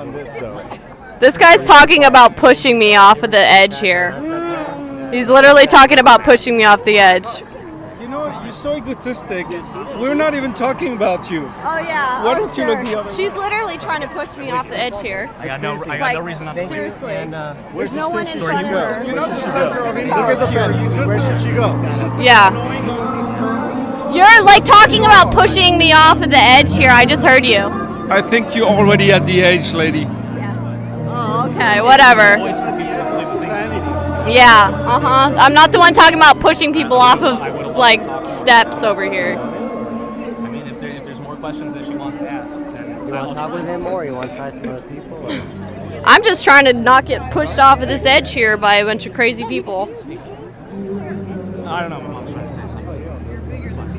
on this, though. This guy's talking about pushing me off of the edge here. He's literally talking about pushing me off the edge. You know, you're so egotistic. We're not even talking about you. Oh yeah. Why don't you look the other way? She's literally trying to push me off the edge here. I got no reason not to. Seriously. And, There's no one in front of her. You're not the center of interest here. Where should she go? Yeah. You're like talking about pushing me off of the edge here. I just heard you. I think you're already at the age, lady. Oh, okay. Whatever. Yeah. I'm not the one talking about pushing people off of like steps over here. I mean, if there's more questions that she wants to ask, then You want to talk with him more? You want to try some other people? Or? I'm just trying to not get pushed off of this edge here by a bunch of crazy people. I don't know. My mom's trying to say something. It's fine.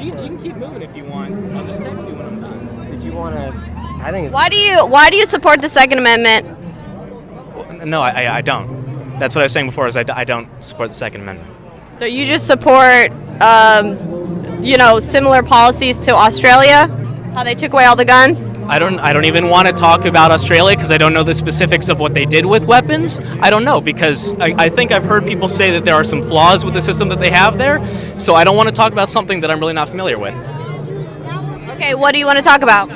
You can keep moving if you want. I'll just text you when I'm done. Did you want to? I think. Why do you support the Second Amendment? No, I don't. That's what I was saying before. Is I don't support the Second Amendment. So you just support, similar policies to Australia, how they took away all the guns? I don't even want to talk about Australia because I don't know the specifics of what they did with weapons. I don't know because I think I've heard people say that there are some flaws with the system that they have there. So I don't want to talk about something that I'm really not familiar with. Okay, what do you want to talk about?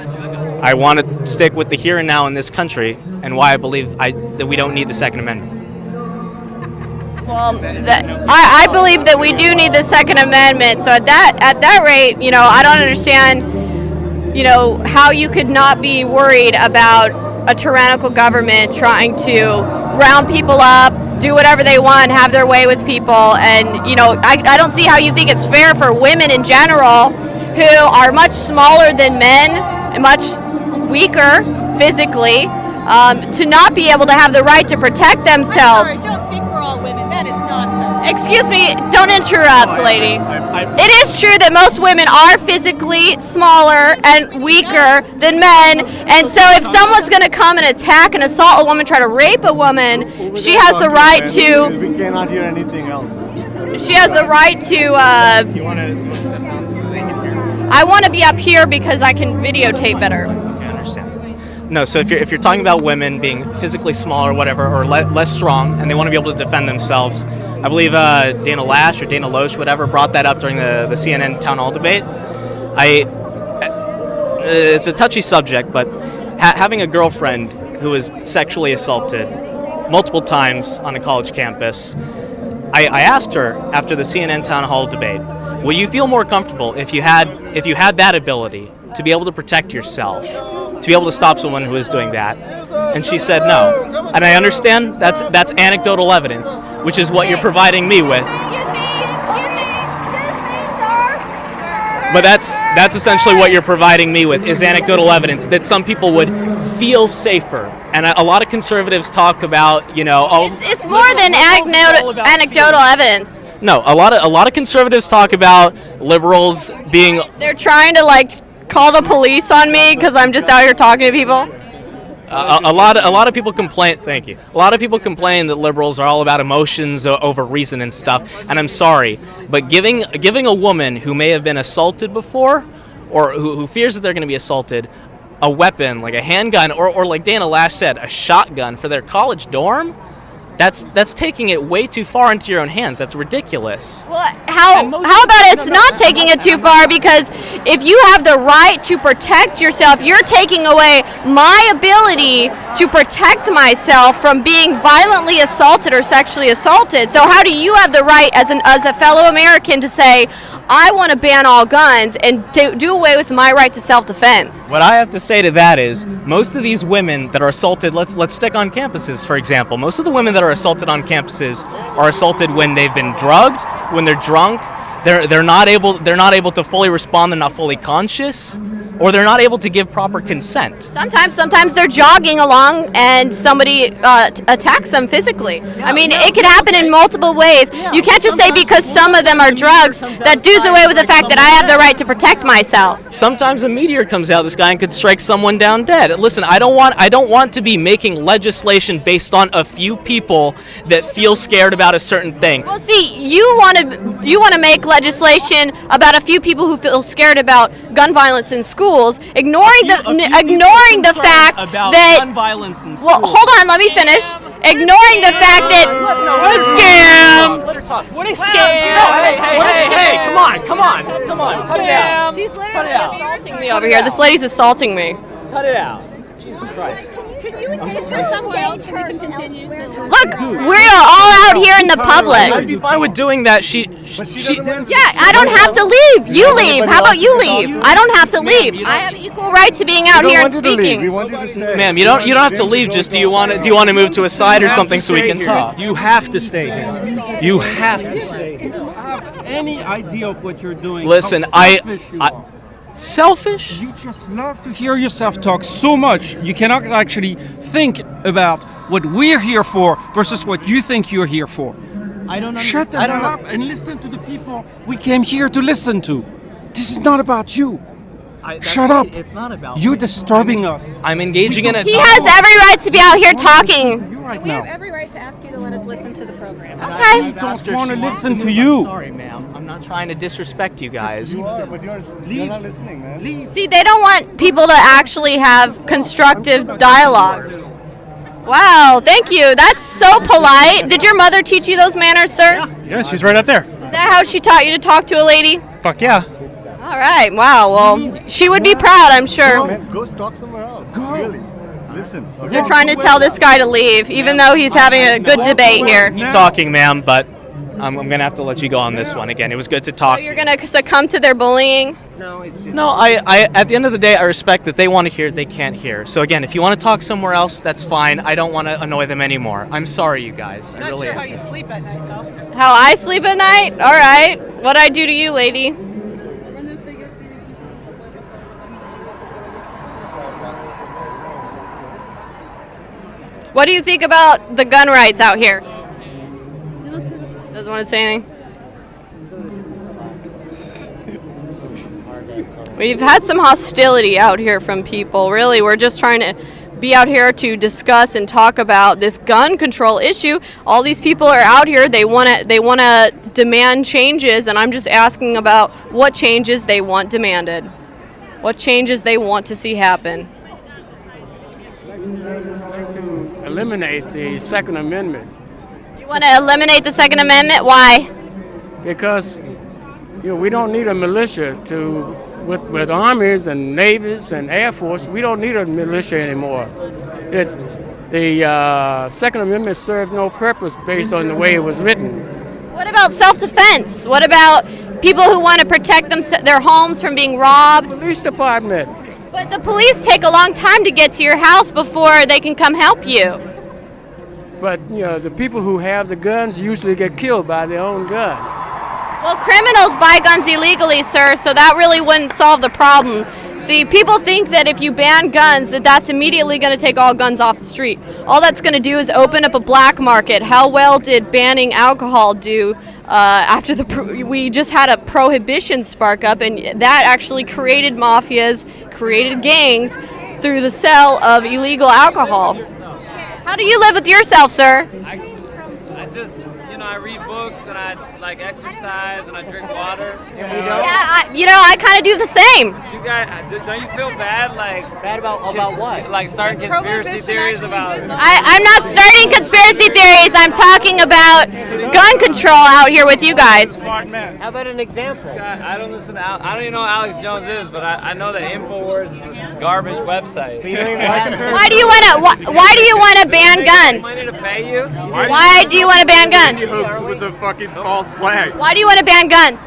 I want to stick with the here and now in this country and why I believe that we don't need the Second Amendment. Well, I believe that we do need the Second Amendment. So at that rate, I don't understand, how you could not be worried about a tyrannical government trying to round people up, do whatever they want, have their way with people. And, I don't see how you think it's fair for women in general who are much smaller than men and much weaker physically to not be able to have the right to protect themselves. I'm sorry, don't speak for all women. That is nonsense. Excuse me, don't interrupt, lady. It is true that most women are physically smaller and weaker than men, and so if someone's going to come and attack and assault a woman, try to rape a woman, she has the right to... We cannot hear anything else. She has the right to... You want to sit down so they can hear? I want to be up here because I can videotape better. Okay, I understand. No, so if you're talking about women being physically small or whatever, or less strong, and they want to be able to defend themselves, I believe Dana Lash or Dana Loesch, whatever, brought that up during the CNN town hall debate. It's a touchy subject, but having a girlfriend who was sexually assaulted multiple times on a college campus, I asked her after the CNN town hall debate, will you feel more comfortable if you had that ability to be able to protect yourself, to be able to stop someone who is doing that? And she said no. And I understand that's anecdotal evidence, which is what you're providing me with. Excuse me, sir. But that's essentially what you're providing me with, is anecdotal evidence that some people would feel safer. And a lot of conservatives talk about, It's more than anecdotal evidence. No, a lot of conservatives talk about liberals being... They're trying to call the police on me because I'm just out here talking to people. A lot of people complain. Thank you. A lot of people complain that liberals are all about emotions over reason and stuff. And I'm sorry, but giving a woman who may have been assaulted before, or who fears that they're going to be assaulted, a weapon like a handgun, or like Dana Lash said, a shotgun for their college dorm, that's taking it way too far into your own hands. That's ridiculous. Well, how about it's not taking it too far? Because if you have the right to protect yourself, you're taking away my ability to protect myself from being violently assaulted or sexually assaulted. So how do you have the right as a fellow American to say, I want to ban all guns and do away with my right to self-defense? What I have to say to that is, most of these women that are assaulted, let's stick on campuses, for example. Most of the women that are assaulted on campuses are assaulted when they've been drugged, when they're drunk, they're not able to fully respond, they're not fully conscious, or they're not able to give proper consent. Sometimes they're jogging along and somebody attacks them physically. I mean, it can happen in multiple ways. You can't just say because some of them are drugs that does away with the fact that I have the right to protect myself. Sometimes a meteor comes out of the sky and could strike someone down dead. Listen, I don't want to be making legislation based on a few people that feel scared about a certain thing. Well, see, you want to make legislation about a few people who feel scared about gun violence in schools, ignoring the fact that gun violence in well, hold on, let me finish. Ignoring the fact that what a scam! Let her talk. What a scam! Hey! Come on! Cut it out. she's literally assaulting me over here. This lady's assaulting me. Cut it out. Jesus Christ. Can you engage her somewhere else so we can continue? Look, we're all out here in the public. I'd be fine with doing that. She Yeah, I don't have to leave. You leave. How about you leave? I don't have to leave. I have equal right to being out here and We speaking. want you to stay. Ma'am, you don't have to leave. Just do you want to move to a side or something so we can talk? You have to stay here. You have to stay here. Any idea of what you're doing? Listen, how selfish you are. Selfish? You just love to hear yourself talk so much. You cannot actually think about what we're here for versus what you think you're here for. I don't Shut the hell up and listen to the people we came here to listen to. This is not about you. Shut up. It's not about You're disturbing us. I'm engaging in a He has every right to be out here talking. You right We have now. every right to ask you to let us listen to the program. Okay. Don't want to listen to you. Sorry, ma'am. I'm not trying to disrespect you guys. You are, but you're not listening, man. See, they don't want people to actually have constructive dialogue. Wow, thank you. That's so polite. Did your mother teach you those manners, sir? Yeah, she's right up there. Is that how she taught you to talk to a lady? Fuck yeah. All right. Wow. Well, she would be proud, I'm sure. Man, go talk somewhere else. Really. Listen. They're trying to tell this guy to leave, even though he's having a good debate here. Keep talking, ma'am, but I'm going to have to let you go on this one again. It was good to talk. You're going to succumb to their bullying? No, I at the end of the day, I respect that they want to hear, they can't hear. So again, if you want to talk somewhere else, that's fine. I don't want to annoy them anymore. I'm sorry, you guys. I really am. How you sleep at night, though. How I sleep at night? All right. What'd I do to you, lady? What do you think about the gun rights out here? Doesn't want to say anything. We've had some hostility out here from people. Really, we're just trying to be out here to discuss and talk about this gun control issue. All these people are out here. They want to demand changes, and I'm just asking about what changes they want demanded, what changes they want to see happen. Eliminate the Second Amendment You want to eliminate the Second Amendment? Why? because we don't need a militia with armies and navies and air force. We don't need a militia anymore. The Second Amendment serves no purpose based on the way it was written. What about self-defense? What about people who want to protect their homes from being robbed? Police department. But the police take a long time to get to your house before they can come help you. But the people who have the guns usually get killed by their own gun. Well, criminals buy guns illegally, sir, so that really wouldn't solve the problem. See, people think that if you ban guns, that's immediately going to take all guns off the street. All that's going to do is open up a black market. How well did banning alcohol do after we just had a prohibition spark up, and that actually created mafias, created gangs through the sale of illegal alcohol. How do you live with yourself, sir? I just, I read books and I like exercise and I drink water. Yeah, I kind of do the same. You guys, don't you feel bad, Bad about what? like starting conspiracy theories about? I'm not starting conspiracy theories. I'm talking about gun control out here with you guys. How about an example? I don't listen to. I don't even know who Alex Jones is, but I know that Infowars is a garbage website. You don't even like Why do you want to ban guns? Money to pay you? Why do you want to ban guns? With a fucking false flag. Why do you want to ban guns?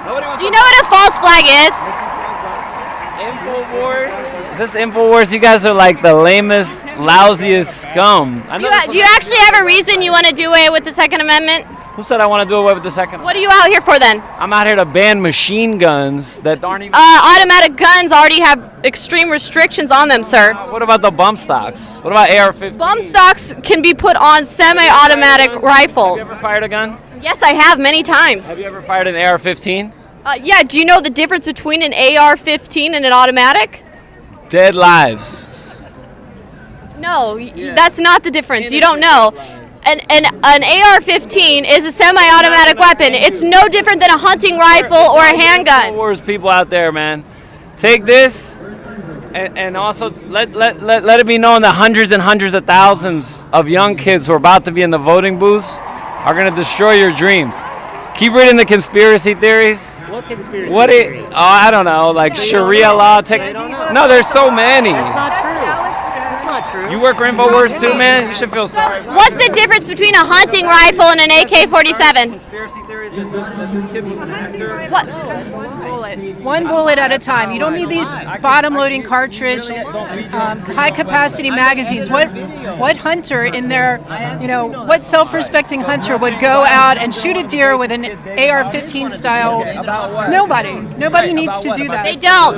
Nobody wants Do you know what a false flag is? Infowars? Is this Infowars? You guys are like the lamest, lousiest scum. Do you actually have a reason you want to do away with the Second Amendment? Who said I want to do away with the Second? What are you out here for then? I'm out here to ban machine guns that aren't even. Automatic guns already have extreme restrictions on them, sir. What about the bump stocks? What about AR-15? Bump stocks can be put on semi-automatic rifles. Have you ever fired a gun? Yes, I have many times. Have you ever fired an AR-15? Yeah, do you know the difference between an AR-15 and an automatic? Dead lives. No, that's not the difference. You don't know. an AR-15 is a semi-automatic weapon. It's no different than a hunting rifle or a handgun. Wars people out there, man. Take this and also let it be known that hundreds and hundreds of thousands of young kids who are about to be in the voting booths are going to destroy your dreams. Keep reading the conspiracy theories. What conspiracy? I don't know, like Sharia law. No, there's so many. That's not true. That's not true. You work for Infowars too, man? You should feel sorry. What's the difference between a hunting rifle and an AK-47? Conspiracy theories that this kid was an actor. What? One bullet at a time. You don't need these bottom-loading cartridge, high-capacity magazines. What hunter in their, what self-respecting hunter would go out and shoot a deer with an AR-15 style? Nobody needs to do that.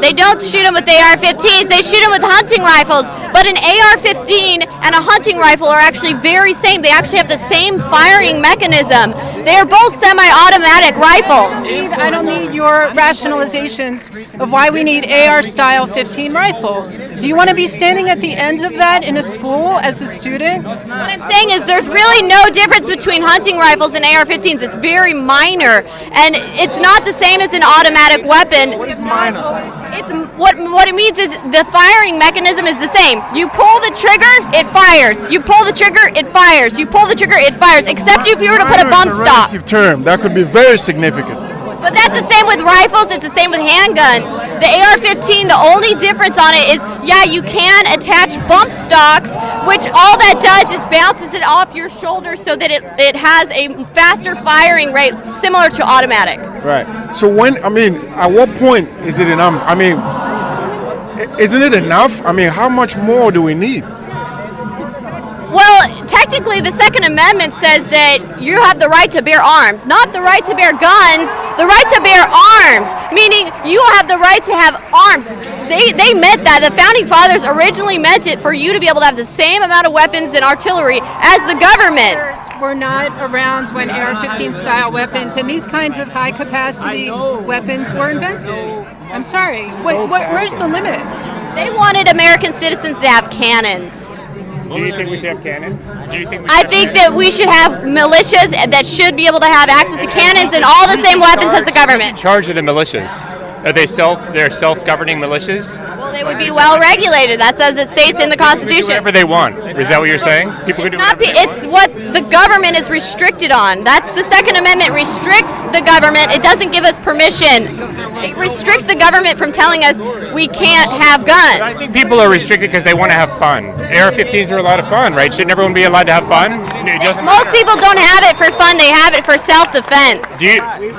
They don't shoot them with AR-15s. They shoot them with hunting rifles. But an AR-15 and a hunting rifle are actually very same. They actually have the same firing mechanism. They are both semi-automatic rifles. I don't need your rationalizations of why we need AR-style 15 rifles. Do you want to be standing at the ends of that in a school as a student? What I'm saying is there's really no difference between hunting rifles and AR-15s. It's very minor, and it's not the same as an automatic weapon. What is minor? It's what it means is the firing mechanism is the same. You pull the trigger, it fires. You pull the trigger, it fires. You pull the trigger, it fires. Except if you were to put a bump stop. Term that could be very significant. But that's the same with rifles, it's the same with handguns. The AR-15, the only difference on it is, you can attach bump stocks, which all that does is bounces it off your shoulder so that it has a faster firing rate similar to automatic. Right. So at what point is it enough? Isn't it enough? How much more do we need? Well, technically, the Second Amendment says that you have the right to bear arms, not the right to bear guns, the right to bear arms, meaning you have the right to have arms. They meant that. The Founding Fathers originally meant it for you to be able to have the same amount of weapons and artillery as the government. Were not around when AR-15 style weapons and these kinds of high-capacity weapons were invented. I'm sorry. Where's the limit? They wanted American citizens to have cannons. Do you think we should have cannons? I think that we should have militias that should be able to have access to cannons and all the same weapons as the government. In charge of the militias. Are they're self-governing militias? Well, they would be well regulated. That's as it states in the Constitution. Whatever they want. Is that what you're saying? People can do whatever they want. It's what the government is restricted on. That's the Second Amendment restricts the government. It doesn't give us permission. It restricts the government from telling us we can't have guns. I think people are restricted because they want to have fun. AR-15s are a lot of fun, right? Shouldn't everyone be allowed to have fun? Most people don't have it for fun. They have it for self-defense.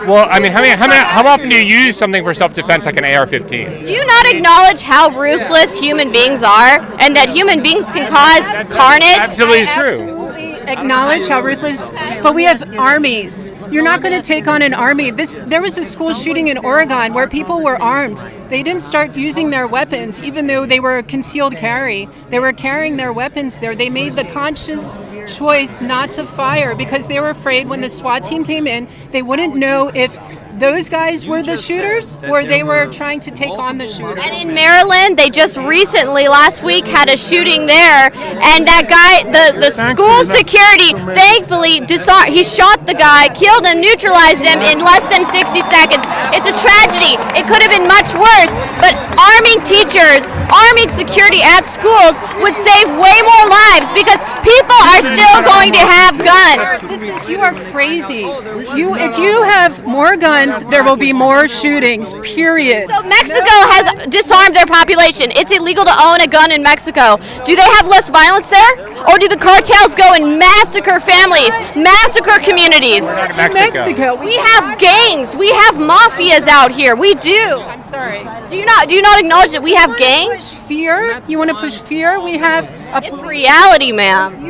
How often do you use something for self-defense like an AR-15? Do you not acknowledge how ruthless human beings are and that human beings can cause carnage? Absolutely true. Absolutely acknowledge how ruthless, but we have armies. You're not going to take on an army. There was a school shooting in Oregon where people were armed. They didn't start using their weapons, even though they were concealed carry. They were carrying their weapons there. They made the conscious choice not to fire because they were afraid when the SWAT team came in, they wouldn't know if those guys were the shooters or they were trying to take on the shooters. And in Maryland, they just recently, last week, had a shooting there, and that guy, the school security, thankfully, he shot the guy, killed him, neutralized him in less than 60 seconds. It's a tragedy. It could have been much worse, but arming teachers, arming security at schools would save way more lives because people are still going to have guns. You are crazy. If you have more guns, there will be more shootings, period. So Mexico has disarmed their population. It's illegal to own a gun in Mexico. Do they have less violence there? Or do the cartels go and massacre families, massacre communities? Mexico. We have gangs. We have mafias out here. We do. I'm sorry. Do you not acknowledge that we have gangs? Fear? You want to push fear? We have It's reality, ma'am.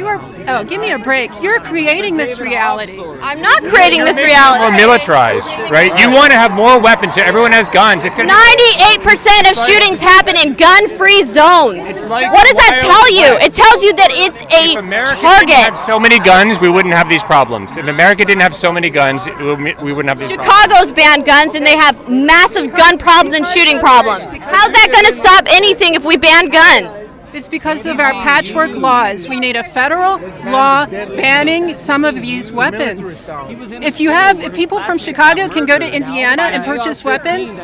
Give me a break. You're creating this reality. I'm not creating this reality. More militarized, right? You want to have more weapons so everyone has guns. 98% of shootings happen in gun-free zones. What does that tell you? It tells you that it's a target. If so many guns, we wouldn't have these problems. If America didn't have so many guns, we wouldn't have these problems. Chicago's banned guns and they have massive gun problems and shooting problems. How's that going to stop anything if we ban guns? It's because of our patchwork laws. We need a federal law banning some of these weapons. If people from Chicago can go to Indiana and purchase weapons,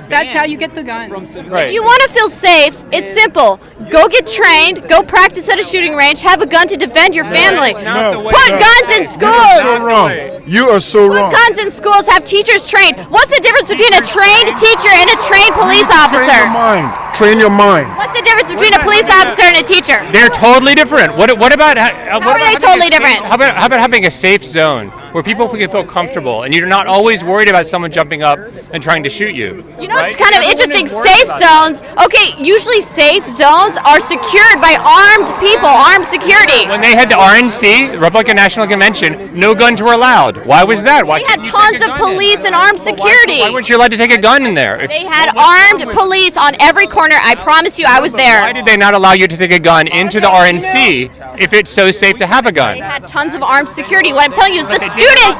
that's how you get the guns. Right. If you want to feel safe, it's simple. Go get trained, go practice at a shooting range, have a gun to defend your family. No. Put guns in schools. So wrong. You are so wrong. Guns in schools, have teachers trained. What's the difference between a trained teacher and a trained police Train your officer? mind. Train your mind. What's the difference between a police officer and a teacher? They're totally different. What about How are they totally different? How about having a safe zone where people can feel comfortable and you're not always worried about someone jumping up and trying to shoot you? You know, it's right? kind of Everyone interesting. is worried Safe about zones. Okay, usually safe zones are secured by armed people, armed security. When they had the RNC, Republican National Convention, no guns were allowed. Why was that? Why They had couldn't you take tons a of gun in? police and armed security. Why weren't you allowed to take a gun in there? They had armed police on every corner. I promise you, I was Why there. did they not allow you to take a gun into the RNC if it's so safe to have a gun? They had tons of armed security. What I'm telling you is the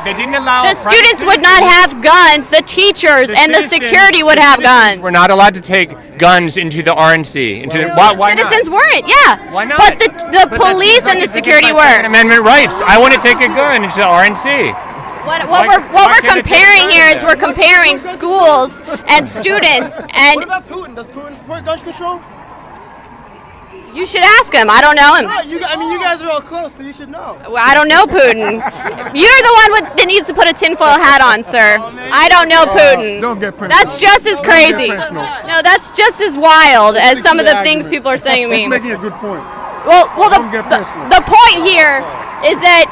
They didn't allow the private students would not have guns. The teachers and the security would have guns. We're not allowed to take guns into the RNC. Why not? Citizens weren't, yeah. Why not? But the police and the security Second were. Amendment rights. I want to take a gun into the RNC. What Why we're can't it take comparing guns here is there? we're comparing schools and students, and about Putin? Does Putin support gun control? you should ask him. I don't know him. You guys are all close, so you should know. Well, I don't know Putin. You're the one that needs to put a tinfoil hat on, sir. I don't know Putin. Don't get personal. That's just as crazy. Don't get personal. No, that's just as wild as some of the things Argument. people are saying to me. He's making a good point. Well, Don't get personal. the point here is that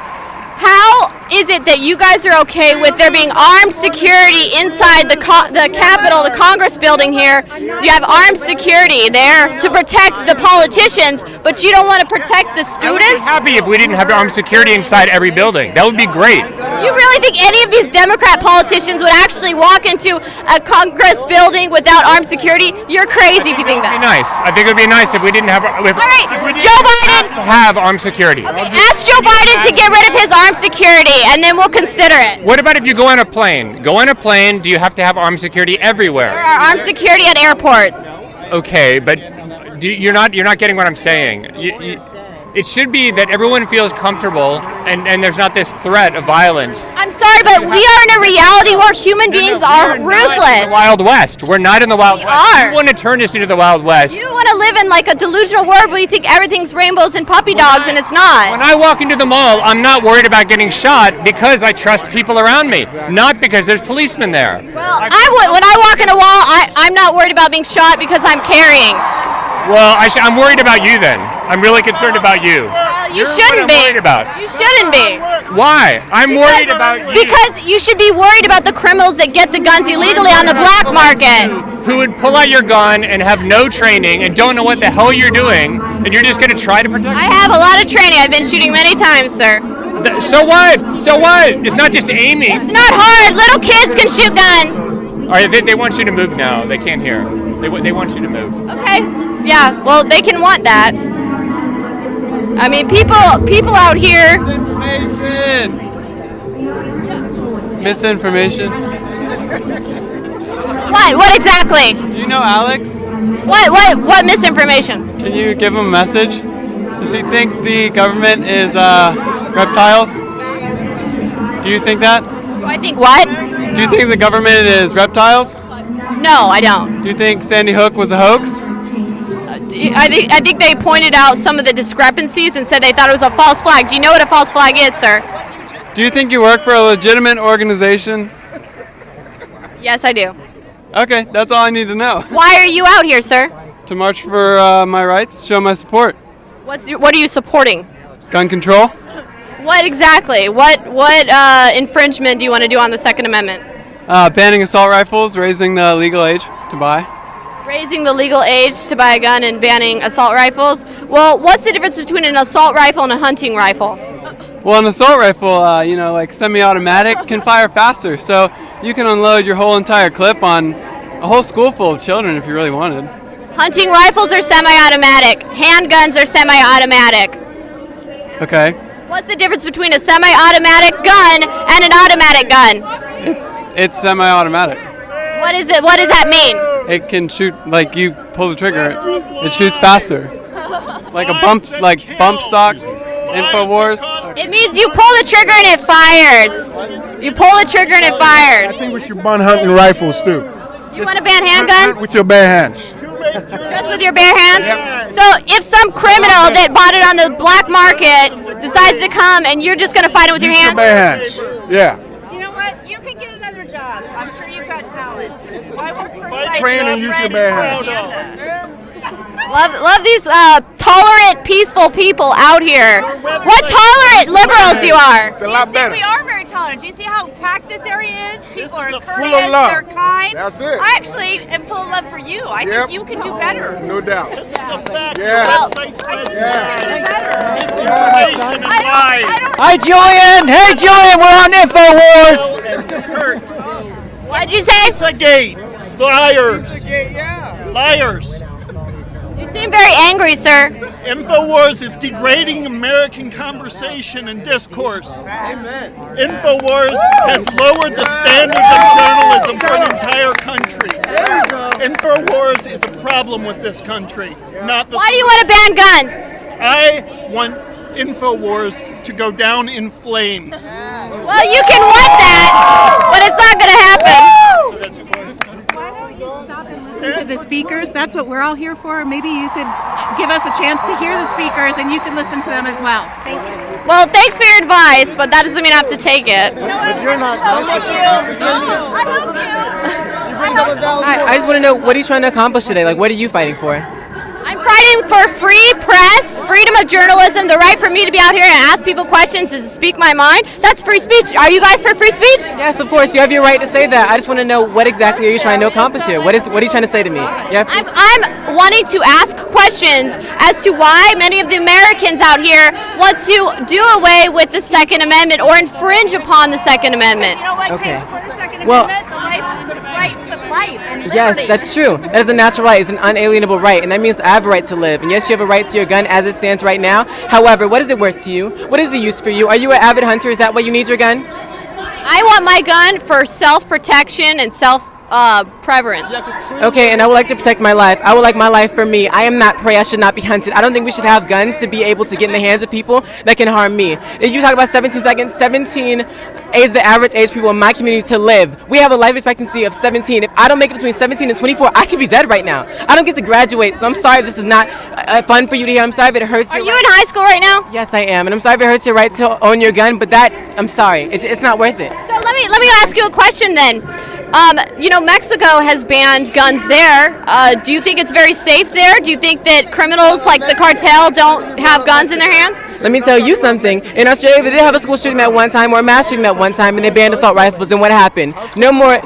how is it that you guys are okay with there being armed security inside the Capitol, the Congress building here? You have armed security there to protect the politicians, but you don't want to protect the I would be students? happy if we didn't have armed security inside every building. That would be great. You really think any of these Democrat politicians would actually walk into a Congress building without armed security? You're crazy if you think It'd be that. nice. I think it would be nice if we didn't have. All right, Joe Biden. Have armed security. Okay, ask Joe Biden to get rid of his armed security, and then we'll consider it. What about if you go on a plane? Go on a plane. Do you have to have armed security There everywhere? are armed security at airports. Okay, but you're not getting what I'm saying. It should be that everyone feels comfortable and there's not this threat of violence. I'm sorry, but we are in a reality where human beings are We're not in ruthless. the Wild West. We're not in the Wild We West. are. You want to turn this into the Wild West. You want to live in like a delusional world where you think everything's rainbows and puppy dogs, and it's not. When I walk into the mall, I'm not worried about getting shot because I trust people around me, not because there's policemen there. Well, when I walk in a wall, I'm not worried about being shot because I'm carrying. Well, I'm worried about you then. I'm really concerned about you. You You're what shouldn't I'm be. worried about. You shouldn't be. Why? I'm worried about you. Because you should be worried about the criminals that get the guns illegally on the black market. Who would pull out your gun and have no training and don't know what the hell you're doing, and you're just going to try to protect I have a lot of training. I've been shooting many times, sir. So what? So what? It's not just aiming. It's not hard. Little kids can shoot guns. All right, they want you to move now. They can't hear. They want you to move. Okay. Yeah. Well, they can want that. I mean, people out here. Misinformation. What exactly? Do you know Alex? What misinformation? Can you give him a message? Does he think the government is reptiles? Do you think that? Do I think what? Do you think the government is reptiles? No, I don't. Do you think Sandy Hook was a hoax? I think they pointed out some of the discrepancies and said they thought it was a false flag. Do you know what a false flag is, sir? Do you think you work for a legitimate organization? Yes, I do. Okay, that's all I need to know. Why are you out here, sir? To march for my rights, show my support. What are you supporting? Gun control. What exactly? What infringement do you want to do on the Second Amendment? Banning assault rifles, raising the legal age to buy. Raising the legal age to buy a gun and banning assault rifles. Well, what's the difference between an assault rifle and a hunting rifle? Well, an assault rifle, like semi-automatic, can fire faster, so you can unload your whole entire clip on a whole school full of children if you really wanted. Hunting rifles are semi-automatic. Handguns are semi-automatic. Okay. What's the difference between a semi-automatic gun and an automatic gun? It's semi-automatic. What is it? What does that mean? It can shoot, like you pull the trigger, it shoots faster. like a bump stock. Infowars. It means you pull the trigger and it fires. You pull the trigger and it fires. I think we should ban hunting rifles too. You want to ban handguns? With your bare hands. Just with your bare hands? Yep. So if some criminal that bought it on the black market decides to come and you're just going to fight it with your hands? Bare hands. Yeah. You know what? You can get another job. I'm sure you've got talent. Why work for a site Train and use your bare hands. Love these tolerant, peaceful people out here. What tolerant liberals you are. It's a lot better. We are very tolerant. Do you see how packed this area is? People are full of courteous, love. they're kind. That's it. I actually am full of love for you. I think you can do better. No doubt. Yeah. Misinformation and lies. Hi, Julian. Hey, Julian. We're on Infowars. What'd you say? It's a gate. Liars. Liars. You seem very angry, sir. Infowars is degrading American conversation and discourse. Amen. Infowars has lowered the standards of journalism for an entire country. There we go. Infowars is a problem with this country, not the. Why do you want to ban guns? I want Infowars to go down in flames. Well, you can want that, but it's not going to happen. Listen to the speakers. That's what we're all here for. Maybe you could give us a chance to hear the speakers and you can listen to them as well. Thank you. Well, thanks for your advice, but that doesn't mean I have to take it. But you're not. I just want to know, what are you trying to accomplish today? Like, what are you fighting for? I'm fighting for free press, freedom of journalism, the right for me to be out here and ask people questions and to speak my mind. That's free speech. Are you guys for free speech? Yes, of course. You have your right to say that. I just want to know, what exactly are you trying to accomplish here? What are you trying to say to me? I'm wanting to ask questions as to why many of the Americans out here want to do away with the Second Amendment or infringe upon the Second Amendment. You know what? Okay. For the Second Well- Amendment, the right to life and liberty. Yes, that's true. That is a natural right. It's an unalienable right, and that means I have a right to live. And yes, you have a right to your gun as it stands right now. However, what is it worth to you? What is the use for you? Are you an avid hunter? Is that why you need your gun? I want my gun for self-protection and self-preference. Okay, and I would like to protect my life. I would like my life for me. I am not prey. I should not be hunted. I don't think we should have guns to be able to get in the hands of people that can harm me. If you talk about 17 seconds, 17 is the average age people in my community to live. We have a life expectancy of 17. If I don't make it between 17 and 24, I could be dead right now. I don't get to graduate, so I'm sorry if this is not fun for you to hear. I'm sorry if it hurts. Are you in high school right now? Yes, I am, and I'm sorry if it hurts your right to own your gun, but I'm sorry. It's not worth it. So let me ask you a question then. Mexico has banned guns there. Do you think it's very safe there? Do you think that criminals like the cartel don't have guns in their hands? Let me tell you something. In Australia, they did have a school shooting at one time or a mass shooting at one time, and they banned assault rifles. And what happened? No more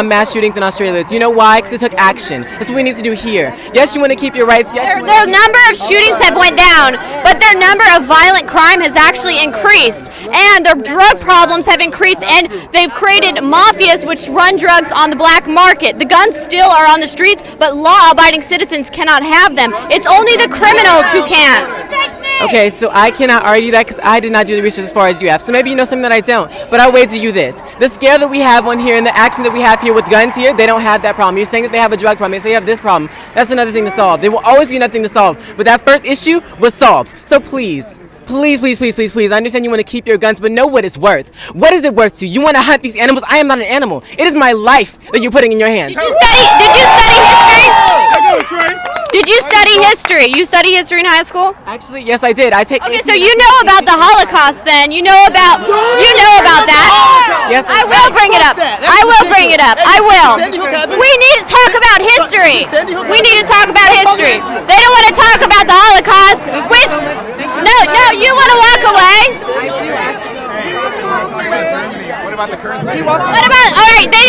mass shootings in Australia. Do you know why? Because they took action. That's what we need to do here. Yes, you want to keep your rights. Yes, their number of shootings have went down, but their number of violent crime has actually increased, and their drug problems have increased, and they've created mafias which run drugs on the black market. The guns still are on the streets, but law-abiding citizens cannot have them. It's only the criminals who can. Okay, so I cannot argue that because I did not do the research as far as you have. So maybe you know something that I don't. But I'll wager you this. The scale that we have on here and the action that we have here with guns here, they don't have that problem. You're saying that they have a drug problem. They say you have this problem. That's another thing to solve. There will always be nothing to solve. But that first issue was solved. So please. Please, I understand you want to keep your guns, but know what it's worth. What is it worth to you? You want to hunt these animals? I am not an animal. It is my life that you're putting in your hands. Did you study history? Did you study history? You study history in high school? Actually, yes, I did. Okay, so you know about the Holocaust then. You know about that. Yes, I will bring it up. I will bring it up. I will. We need to talk about history. We need to talk about history. They don't want to talk about the Holocaust, which no, you want to walk away? What about the current? What about, all right, they